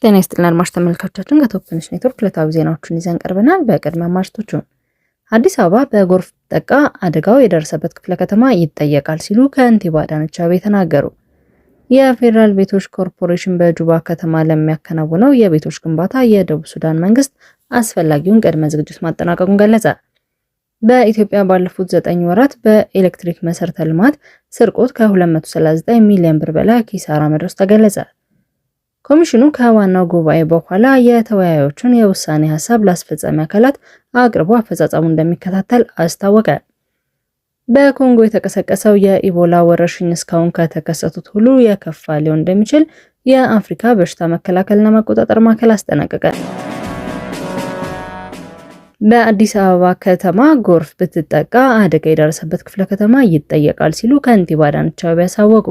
ጤና ይስጥልን አድማጭ ተመልካቾቻችን ከቶፕንሽ ኔትወርክ ዕለታዊ ዜናዎችን ይዘን ቀርበናል። በቅድሚያ አርዕስቶቹ አዲስ አበባ በጎርፍ ጠቃ አደጋው የደረሰበት ክፍለ ከተማ ይጠየቃል ሲሉ ከንቲባ አዳነች አቤቤ ተናገሩ። የፌዴራል ቤቶች ኮርፖሬሽን በጁባ ከተማ ለሚያከናውነው የቤቶች ግንባታ የደቡብ ሱዳን መንግስት አስፈላጊውን ቅድመ ዝግጅት ማጠናቀቁን ገለጸ። በኢትዮጵያ ባለፉት 9 ወራት በኤሌክትሪክ መሰረተ ልማት ስርቆት ከ239 ሚሊዮን ብር በላይ ኪሳራ መድረሱ ተገለጸ። ኮሚሽኑ ከዋናው ጉባኤ በኋላ የተወያዮችን የውሳኔ ሀሳብ ለአስፈጻሚ አካላት አቅርቦ አፈጻጸሙን እንደሚከታተል አስታወቀ። በኮንጎ የተቀሰቀሰው የኢቦላ ወረርሽኝ እስካሁን ከተከሰቱት ሁሉ የከፋ ሊሆን እንደሚችል የአፍሪካ በሽታ መከላከልና መቆጣጠር ማዕከል አስጠነቀቀ። በአዲስ አበባ ከተማ ጎርፍ ብትጠቃ አደጋ የደረሰበት ክፍለ ከተማ ይጠየቃል ሲሉ ከንቲባ አዳነች አቤቤ አሳወቁ።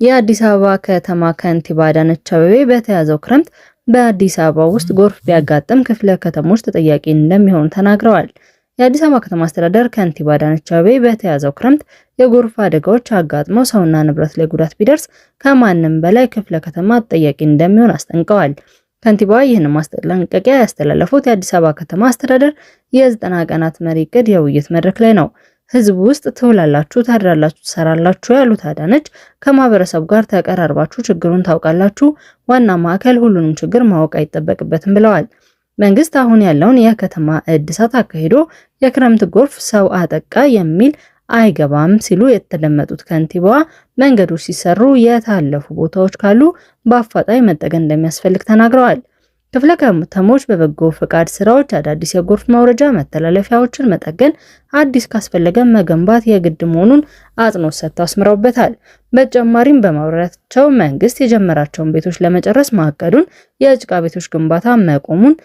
የአዲስ አበባ ከተማ ከንቲባ አዳነች አቤቤ በተያዘው ክረምት በአዲስ አበባ ውስጥ ጎርፍ ቢያጋጥም ክፍለ ከተሞች ተጠያቂ እንደሚሆኑ ተናግረዋል። የአዲስ አበባ ከተማ አስተዳደር ከንቲባ አዳነች አቤቤ በተያዘው ክረምት የጎርፍ አደጋዎች አጋጥመው ሰውና ንብረት ላይ ጉዳት ቢደርስ ከማንም በላይ ክፍለ ከተማ ተጠያቂ እንደሚሆን አስጠንቀዋል። ከንቲባዋ ይህን ማስጠንቀቂያ ያስተላለፉት የአዲስ አበባ ከተማ አስተዳደር የ90 ቀናት መሪ ዕቅድ የውይይት መድረክ ላይ ነው። ህዝብ ውስጥ ትውላላችሁ፣ ታድራላችሁ፣ ትሰራላችሁ ያሉት አዳነች ከማህበረሰቡ ጋር ተቀራርባችሁ ችግሩን ታውቃላችሁ፣ ዋና ማዕከል ሁሉንም ችግር ማወቅ አይጠበቅበትም ብለዋል። መንግስት አሁን ያለውን የከተማ እድሳት አካሂዶ የክረምት ጎርፍ ሰው አጠቃ የሚል አይገባም ሲሉ የተደመጡት ከንቲባዋ መንገዶች ሲሰሩ የታለፉ ቦታዎች ካሉ በአፋጣኝ መጠገን እንደሚያስፈልግ ተናግረዋል። ክፍለ ከተሞች በበጎ ፈቃድ ስራዎች አዳዲስ የጎርፍ መውረጃ መተላለፊያዎችን መጠገን፣ አዲስ ካስፈለገ መገንባት የግድ መሆኑን አጽንኦት ሰጥተው አስምረውበታል። በተጨማሪም በማብራሪያቸው መንግስት የጀመራቸውን ቤቶች ለመጨረስ ማቀዱን፣ የጭቃ ቤቶች ግንባታ መቆሙን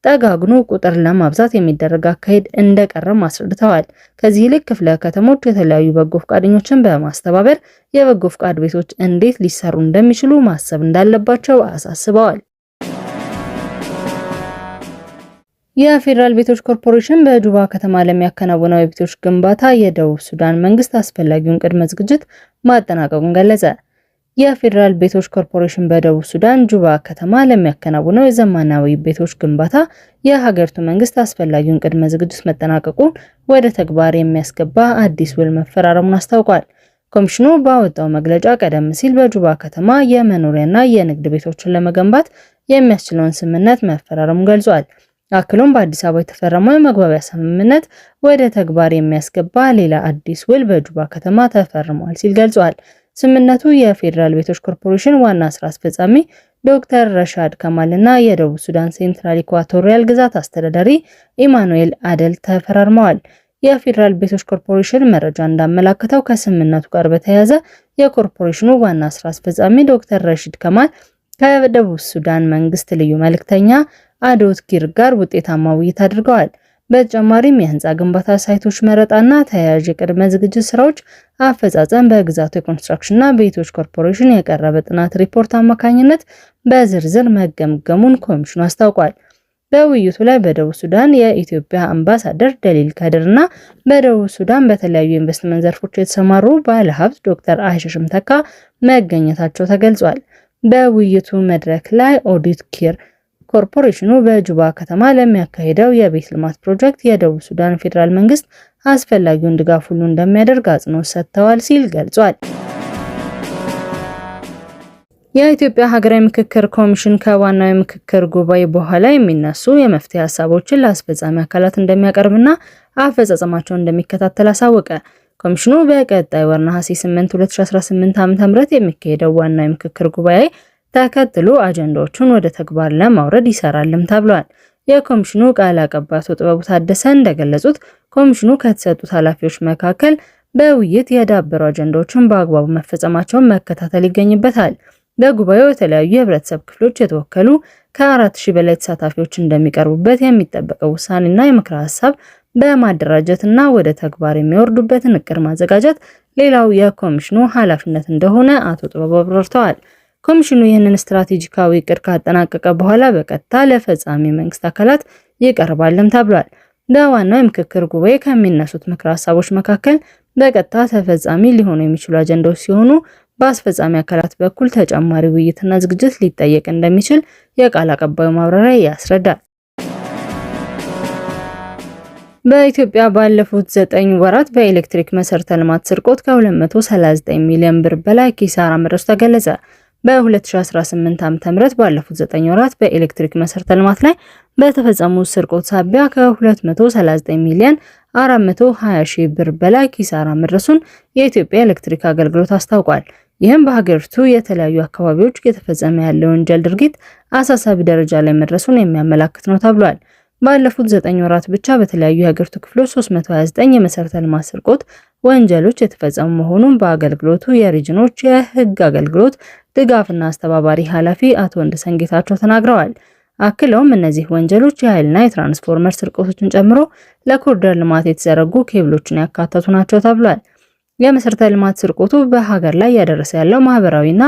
ጠጋግኖ ቁጥር ለማብዛት የሚደረግ አካሄድ እንደቀረም አስረድተዋል። ከዚህ ይልቅ ክፍለ ከተሞች የተለያዩ በጎ ፈቃደኞችን በማስተባበር የበጎ ፈቃድ ቤቶች እንዴት ሊሰሩ እንደሚችሉ ማሰብ እንዳለባቸው አሳስበዋል። የፌዴራል ቤቶች ኮርፖሬሽን በጁባ ከተማ ለሚያከናውነው የቤቶች ግንባታ የደቡብ ሱዳን መንግስት አስፈላጊውን ቅድመ ዝግጅት ማጠናቀቁን ገለጸ። የፌዴራል ቤቶች ኮርፖሬሽን በደቡብ ሱዳን ጁባ ከተማ ለሚያከናውነው የዘመናዊ ቤቶች ግንባታ የሀገሪቱ መንግስት አስፈላጊውን ቅድመ ዝግጅት መጠናቀቁን ወደ ተግባር የሚያስገባ አዲስ ውል መፈራረሙን አስታውቋል። ኮሚሽኑ ባወጣው መግለጫ ቀደም ሲል በጁባ ከተማ የመኖሪያና የንግድ ቤቶችን ለመገንባት የሚያስችለውን ስምምነት መፈራረሙን ገልጿል። አክሎም በአዲስ አበባ የተፈረመው የመግባቢያ ስምምነት ወደ ተግባር የሚያስገባ ሌላ አዲስ ውል በጁባ ከተማ ተፈርሟል ሲል ገልጿል። ስምምነቱ የፌዴራል ቤቶች ኮርፖሬሽን ዋና ስራ አስፈጻሚ ዶክተር ረሻድ ከማል እና የደቡብ ሱዳን ሴንትራል ኢኳቶሪያል ግዛት አስተዳዳሪ ኢማኑኤል አደል ተፈራርመዋል። የፌዴራል ቤቶች ኮርፖሬሽን መረጃ እንዳመላከተው ከስምምነቱ ጋር በተያያዘ የኮርፖሬሽኑ ዋና ስራ አስፈጻሚ ዶክተር ረሺድ ከማል ከደቡብ ሱዳን መንግስት ልዩ መልእክተኛ አዶት ኪር ጋር ውጤታማ ውይይት አድርገዋል። በተጨማሪም የህንፃ ግንባታ ሳይቶች መረጣና ተያያዥ የቅድመ ዝግጅት ስራዎች አፈጻጸም በግዛቱ የኮንስትራክሽንና ቤቶች ኮርፖሬሽን የቀረበ ጥናት ሪፖርት አማካኝነት በዝርዝር መገምገሙን ኮሚሽኑ አስታውቋል። በውይይቱ ላይ በደቡብ ሱዳን የኢትዮጵያ አምባሳደር ደሊል ከድርና በደቡብ ሱዳን በተለያዩ ኢንቨስትመንት ዘርፎች የተሰማሩ ባለሀብት ዶክተር አይሸሽም ተካ መገኘታቸው ተገልጿል። በውይይቱ መድረክ ላይ ኦዲት ኪር ኮርፖሬሽኑ በጁባ ከተማ ለሚያካሂደው የቤት ልማት ፕሮጀክት የደቡብ ሱዳን ፌዴራል መንግስት አስፈላጊውን ድጋፍ ሁሉ እንደሚያደርግ አጽንኦት ሰጥተዋል ሲል ገልጿል። የኢትዮጵያ ሀገራዊ ምክክር ኮሚሽን ከዋናው የምክክር ጉባኤ በኋላ የሚነሱ የመፍትሄ ሀሳቦችን ለአስፈጻሚ አካላት እንደሚያቀርብና አፈጻጸማቸውን እንደሚከታተል አሳወቀ። ኮሚሽኑ በቀጣይ ወር ነሐሴ 8 2018 ዓ.ም የሚካሄደው ዋናው የምክክር ጉባኤ ተከትሎ አጀንዳዎቹን ወደ ተግባር ለማውረድ ይሰራልም ተብሏል። የኮሚሽኑ ቃል አቀባይ አቶ ጥበቡ ታደሰ እንደገለጹት ኮሚሽኑ ከተሰጡት ኃላፊዎች መካከል በውይይት የዳበሩ አጀንዳዎችን በአግባቡ መፈጸማቸውን መከታተል ይገኝበታል። በጉባኤው የተለያዩ የህብረተሰብ ክፍሎች የተወከሉ ከ4000 በላይ ተሳታፊዎች እንደሚቀርቡበት የሚጠበቀው ውሳኔና የምክረ ሀሳብ በማደራጀትና ወደ ተግባር የሚወርዱበትን እቅድ ማዘጋጀት ሌላው የኮሚሽኑ ኃላፊነት እንደሆነ አቶ ጥበቡ አብራርተዋል። ኮሚሽኑ ይህንን ስትራቴጂካዊ እቅድ ካጠናቀቀ በኋላ በቀጥታ ለፈጻሚ መንግስት አካላት ይቀርባልም ተብሏል። በዋናው የምክክር ጉባኤ ከሚነሱት ምክረ ሀሳቦች መካከል በቀጥታ ተፈጻሚ ሊሆኑ የሚችሉ አጀንዳዎች ሲሆኑ በአስፈጻሚ አካላት በኩል ተጨማሪ ውይይትና ዝግጅት ሊጠየቅ እንደሚችል የቃል አቀባዩ ማብራሪያ ያስረዳል። በኢትዮጵያ ባለፉት 9 ወራት በኤሌክትሪክ መሰረተ ልማት ስርቆት ከ239 ሚሊዮን ብር በላይ ኪሳራ መድረሱ ተገለጸ። በ2018 ዓ.ም ባለፉት 9 ወራት በኤሌክትሪክ መሰረተ ልማት ላይ በተፈጸሙ ስርቆት ሳቢያ ከ239 ሚሊዮን 420 ሺህ ብር በላይ ኪሳራ መድረሱን የኢትዮጵያ ኤሌክትሪክ አገልግሎት አስታውቋል። ይህም በሀገሪቱ የተለያዩ አካባቢዎች እየተፈጸመ ያለው ወንጀል ድርጊት አሳሳቢ ደረጃ ላይ መድረሱን የሚያመላክት ነው ተብሏል። ባለፉት 9 ወራት ብቻ በተለያዩ የሀገሪቱ ክፍሎች 329 የመሰረተ ልማት ስርቆት ወንጀሎች የተፈጸሙ መሆኑን በአገልግሎቱ የሪጅኖች የህግ አገልግሎት ድጋፍና አስተባባሪ ኃላፊ አቶ ወንደሰን ጌታቸው ተናግረዋል። አክለውም እነዚህ ወንጀሎች የኃይልና የትራንስፎርመር ስርቆቶችን ጨምሮ ለኮሪደር ልማት የተዘረጉ ኬብሎችን ያካተቱ ናቸው ተብሏል። የመሰረተ ልማት ስርቆቱ በሀገር ላይ ያደረሰ ያለው ማህበራዊና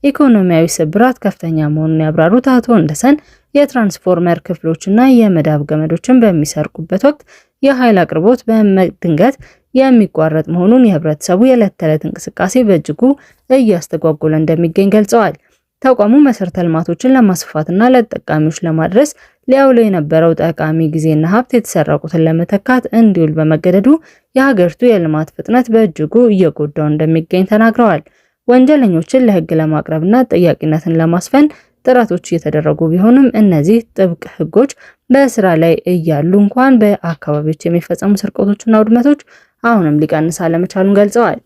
ኢኮኖሚያዊ ስብራት ከፍተኛ መሆኑን ያብራሩት አቶ ወንደሰን የትራንስፎርመር ክፍሎችና የመዳብ ገመዶችን በሚሰርቁበት ወቅት የኃይል አቅርቦት በድንገት የሚቋረጥ መሆኑን የህብረተሰቡ የዕለት ተዕለት እንቅስቃሴ በእጅጉ እያስተጓጎለ እንደሚገኝ ገልጸዋል። ተቋሙ መሰረተ ልማቶችን ለማስፋፋትና ለተጠቃሚዎች ለማድረስ ሊያውለው የነበረው ጠቃሚ ጊዜና ሀብት የተሰረቁትን ለመተካት እንዲውል በመገደዱ የሀገሪቱ የልማት ፍጥነት በእጅጉ እየጎዳው እንደሚገኝ ተናግረዋል። ወንጀለኞችን ለህግ ለማቅረብና ተጠያቂነትን ለማስፈን ጥረቶች እየተደረጉ ቢሆንም እነዚህ ጥብቅ ህጎች በስራ ላይ እያሉ እንኳን በአካባቢዎች የሚፈጸሙ ስርቆቶችና ውድመቶች አሁንም ሊቀንስ አለመቻሉን ገልጸዋል።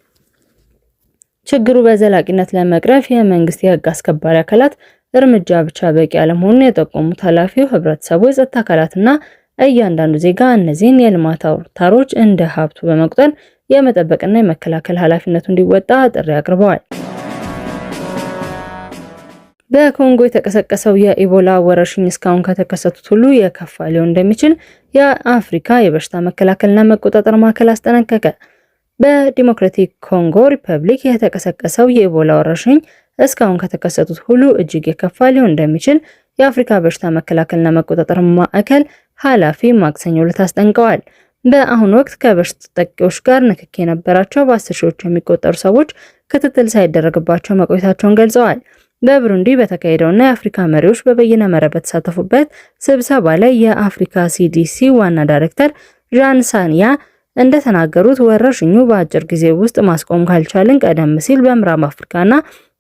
ችግሩ በዘላቂነት ለመቅረፍ የመንግስት የህግ አስከባሪ አካላት እርምጃ ብቻ በቂ አለመሆኑን የጠቆሙት ኃላፊው ህብረተሰቡ፣ የጸጥታ አካላትና እያንዳንዱ ዜጋ እነዚህን የልማት አውታሮች እንደ ሀብቱ በመቁጠር የመጠበቅና የመከላከል ኃላፊነቱ እንዲወጣ ጥሪ አቅርበዋል። በኮንጎ የተቀሰቀሰው የኢቦላ ወረርሽኝ እስካሁን ከተከሰቱት ሁሉ የከፋ ሊሆን እንደሚችል የአፍሪካ የበሽታ መከላከልና መቆጣጠር ማዕከል አስጠነቀቀ። በዲሞክራቲክ ኮንጎ ሪፐብሊክ የተቀሰቀሰው የኢቦላ ወረርሽኝ እስካሁን ከተከሰቱት ሁሉ እጅግ የከፋ ሊሆን እንደሚችል የአፍሪካ በሽታ መከላከልና መቆጣጠር ማዕከል ኃላፊ ማክሰኞ ዕለት አስጠንቀዋል። በአሁኑ ወቅት ከበሽታ ተጠቂዎች ጋር ንክኪ የነበራቸው በ10 ሺዎች የሚቆጠሩ ሰዎች ክትትል ሳይደረግባቸው መቆየታቸውን ገልጸዋል። በብሩንዲ በተካሄደውና የአፍሪካ መሪዎች በበይነ መረብ በተሳተፉበት ስብሰባ ላይ የአፍሪካ ሲዲሲ ዋና ዳይሬክተር ዣን ሳንያ እንደተናገሩት ወረርሽኙ በአጭር ጊዜ ውስጥ ማስቆም ካልቻልን ቀደም ሲል በምዕራብ አፍሪካና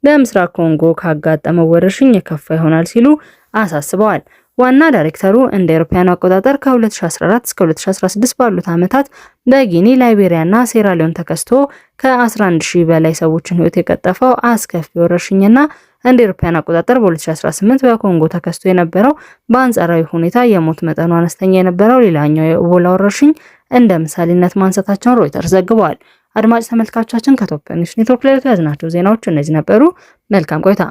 በምስራቅ ኮንጎ ካጋጠመው ወረርሽኝ የከፋ ይሆናል ሲሉ አሳስበዋል። ዋና ዳይሬክተሩ እንደ አውሮፓውያን አቆጣጠር ከ2014 እስከ 2016 ባሉት ዓመታት በጊኒ፣ ላይቤሪያና ሴራሊዮን ተከስቶ ከ11000 በላይ ሰዎችን ሕይወት የቀጠፈው አስከፊ ወረርሽኝና እንደ አውሮፓውያን አቆጣጠር በ2018 በኮንጎ ተከስቶ የነበረው በአንጻራዊ ሁኔታ የሞት መጠኑ አነስተኛ የነበረው ሌላኛው የኢቦላ ወረርሽኝ እንደ ምሳሌነት ማንሳታቸውን ሮይተርስ ዘግቧል። አድማጭ ተመልካቾቻችን ከቶፕ ኒውስ ኔትወርክ ላይ ያዝናቸው ዜናዎች እነዚህ ነበሩ። መልካም ቆይታ።